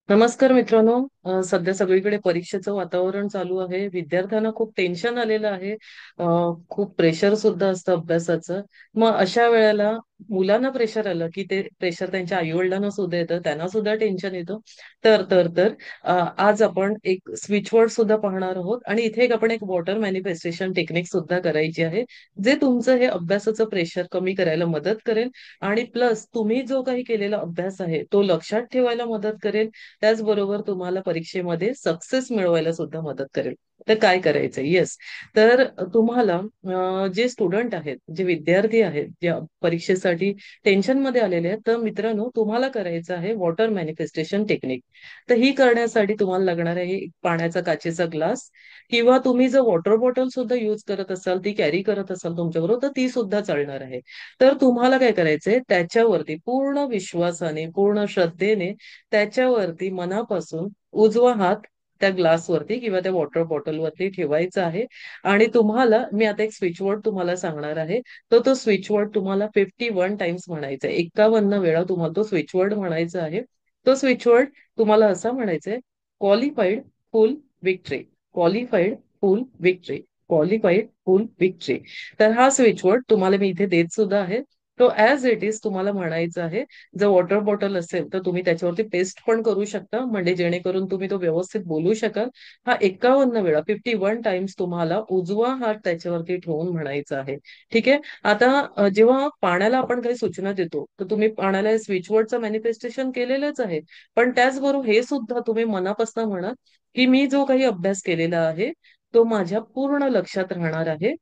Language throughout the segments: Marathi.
नमस्कार मित्रांनो. सध्या सगळीकडे परीक्षेचं वातावरण चालू आहे. विद्यार्थ्यांना खूप टेन्शन आलेलं आहे. अ, खूप प्रेशर सुद्धा असतं अभ्यासाचं. मग अशा वेळेला मुलांना प्रेशर आलं की ते प्रेशर त्यांच्या आईवडिलांना सुद्धा येतं, त्यांना सुद्धा टेन्शन येतं. आज आपण एक स्विच सुद्धा पाहणार आहोत आणि इथे आपण एक वॉटर मॅनिफेस्टेशन टेक्निक सुद्धा करायची आहे, जे तुमचं हे अभ्यासाचं प्रेशर कमी करायला मदत करेल आणि प्लस तुम्ही जो काही केलेला अभ्यास आहे तो लक्षात ठेवायला मदत करेल. त्याचबरोबर तुम्हाला परीक्षेमध्ये सक्सेस मिळवायला सुद्धा मदत करेल. तर काय करायचंय? येस. तर तुम्हाला जे स्टुडंट आहेत, जे विद्यार्थी आहेत, जे परीक्षेसाठी टेन्शन मध्ये आलेले आहेत, तर मित्रांनो तुम्हाला करायचं आहे वॉटर मॅनिफेस्टेशन टेक्निक. तर ही करण्यासाठी तुम्हाला लागणार आहे एक पाण्याचा काचेचा ग्लास, किंवा तुम्ही जर वॉटर बॉटल सुद्धा युज करत असाल, ती कॅरी करत असाल तुमच्याबरोबर, तर ती सुद्धा चालणार आहे. तर तुम्हाला काय करायचंय, त्याच्यावरती पूर्ण विश्वासाने, पूर्ण श्रद्धेने त्याच्यावरती मनापासून उजवा हात त्या ग्लासवरती किंवा त्या वॉटर बॉटलवरती ठेवायचा आहे. आणि तुम्हाला मी आता एक स्विच वर्ड तुम्हाला सांगणार आहे. तर तो स्विच वर्ड तुम्हाला 51 टाइम्स म्हणायचा आहे. 51 वेळा तुम्हाला तो स्विच वर्ड म्हणायचा आहे. तो स्विच वर्ड तुम्हाला असा म्हणायचा आहे: क्वालिफाईड, फुल, विक्ट्री. क्वालिफाईड, फुल, विक्ट्री. क्वालिफाईड, फुल, विक्ट्री. तर हा स्विच वर्ड तुम्हाला मी इथे देत सुद्धा आहे. तो ऍज इट इज तुम्हाला म्हणायचा आहे. जर वॉटर बॉटल असेल तर तुम्ही त्याच्यावरती पेस्ट पण करू शकता, म्हणजे जेणेकरून तुम्ही तो व्यवस्थित बोलू शकाल. हा 51 वेळा, 51 टाइम्स तुम्हाला उजवा हात त्याच्यावरती ठेवून म्हणायचा आहे. ठीक आहे. आता जेव्हा पाण्याला आपण काही सूचना देतो, तर तुम्ही पाण्याला स्विचवर्डचं मॅनिफेस्टेशन केलेलंच आहे. पण त्याचबरोबर हे सुद्धा तुम्ही मनापासून म्हणा की मी जो काही अभ्यास केलेला आहे तो माझ्या पूर्ण लक्षात राहणार आहे.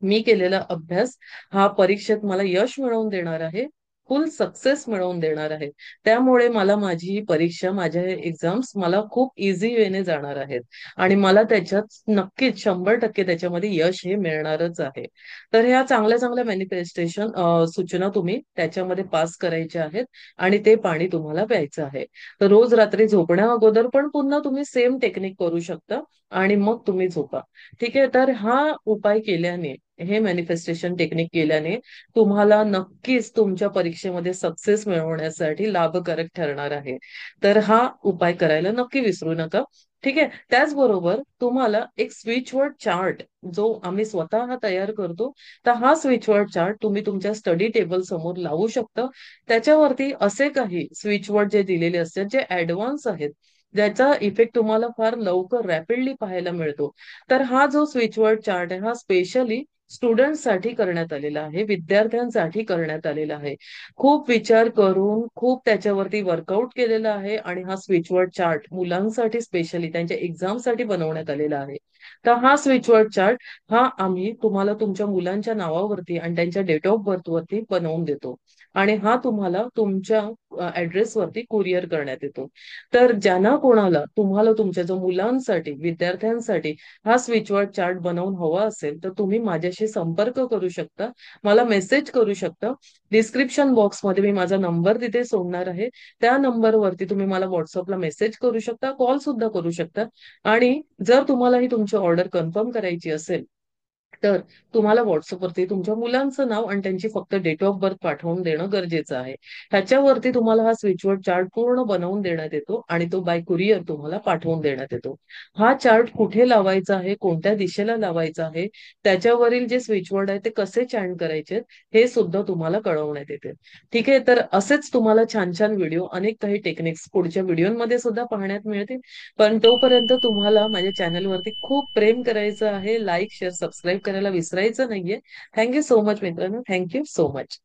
मी केलेला अभ्यास हा परीक्षेत मला यश मिळवून देणार आहे, फुल सक्सेस मिळवून देणार आहे. त्यामुळे मला माझी ही परीक्षा, माझ्या एक्झाम्स मला खूप इझी वेने जाणार आहेत आणि मला त्याच्यात नक्कीच 100% त्याच्यामध्ये यश हे मिळणारच आहे. तर ह्या चांगल्या चांगल्या मॅनिफेस्टेशन सूचना तुम्ही त्याच्यामध्ये पास करायच्या आहेत आणि ते पाणी तुम्हाला प्यायचं आहे. तर रोज रात्री झोपण्या अगोदर पण पुन्हा तुम्ही सेम टेक्निक करू शकता आणि मग तुम्ही झोपा. ठीक आहे. तर हा उपाय केल्याने, हे मॅनिफेस्टेशन टेक्निक केल्याने तुम्हाला नक्कीच तुमच्या परीक्षेमध्ये सक्सेस मिळवण्यासाठी लाभकारक ठरणार आहे. तर हा उपाय करायला नक्की विसरू नका. ठीक आहे. त्याचबरोबर तुम्हाला एक स्विचवर्ड चार्ट, जो आम्ही स्वतः तयार करतो, तर हा स्विचवर्ड चार्ट तुम्ही तुमच्या स्टडी टेबल समोर लावू शकता. त्याच्यावरती असे काही स्विचवर्ड जे दिलेले असतात, जे ऍडव्हान्स आहेत, ज्याचा इफेक्ट तुम्हाला फार लवकर रॅपिडली पाहायला मिळतो. तर हा जो स्विचवर्ड चार्ट आहे, हा स्पेशली स्टुडंटसाठी करण्यात आलेला आहे, विद्यार्थ्यांसाठी करण्यात आलेला आहे. खूप विचार करून, खूप त्याच्यावरती वर्कआउट केलेला आहे आणि हा स्विचवर्ड चार्ट मुलांसाठी स्पेशली त्यांच्या एक्झामसाठी बनवण्यात आलेला आहे. तर हा स्विचवर्ड चार्ट हा आम्ही तुम्हाला तुमच्या मुलांच्या नावावरती आणि त्यांच्या डेट ऑफ बर्थ वरती बनवून देतो आणि हा तुम्हाला तुमच्या ऍड्रेसवरती कुरिअर करण्यात येतो. तर ज्यांना कोणाला तुम्हाला तुमच्या जो मुलांसाठी, विद्यार्थ्यांसाठी हा स्विचवर्ड चार्ट बनवून हवा असेल, तर तुम्ही माझ्याशी संपर्क करू शकता, मला मेसेज करू शकता. डिस्क्रिप्शन बॉक्समध्ये मी माझा नंबर तिथे सोडणार आहे. त्या नंबरवरती तुम्ही मला व्हॉट्सअपला मेसेज करू शकता, कॉल सुद्धा करू शकता. आणि जर तुम्हाला ही तुमची ऑर्डर कन्फर्म करायची असेल, तर तुम्हाला व्हॉट्सअपवरती तुमच्या मुलांचं नाव आणि त्यांची फक्त डेट ऑफ बर्थ पाठवून देणं गरजेचं आहे. ह्याच्यावरती तुम्हाला हा स्विचवर्ड चार्ट पूर्ण बनवून देण्यात येतो आणि तो बाय कुरिअर तुम्हाला पाठवून देण्यात येतो. हा चार्ट कुठे लावायचा आहे, कोणत्या दिशेला लावायचा आहे, त्याच्यावरील जे स्विचवर्ड आहे ते कसे चॅन करायचे, हे सुद्धा तुम्हाला कळवण्यात येते. ठीक आहे. तर असेच तुम्हाला छान छान व्हिडिओ, अनेक काही टेक्निक्स पुढच्या व्हिडिओमध्ये सुद्धा पाहण्यात मिळतील. पण तोपर्यंत तुम्हाला माझ्या चॅनलवरती खूप प्रेम करायचं आहे. लाईक, शेअर, सबस्क्राईब करायला विसरायचं नाहीये. थँक्यू सो मच मित्रांनो. Thank you so much.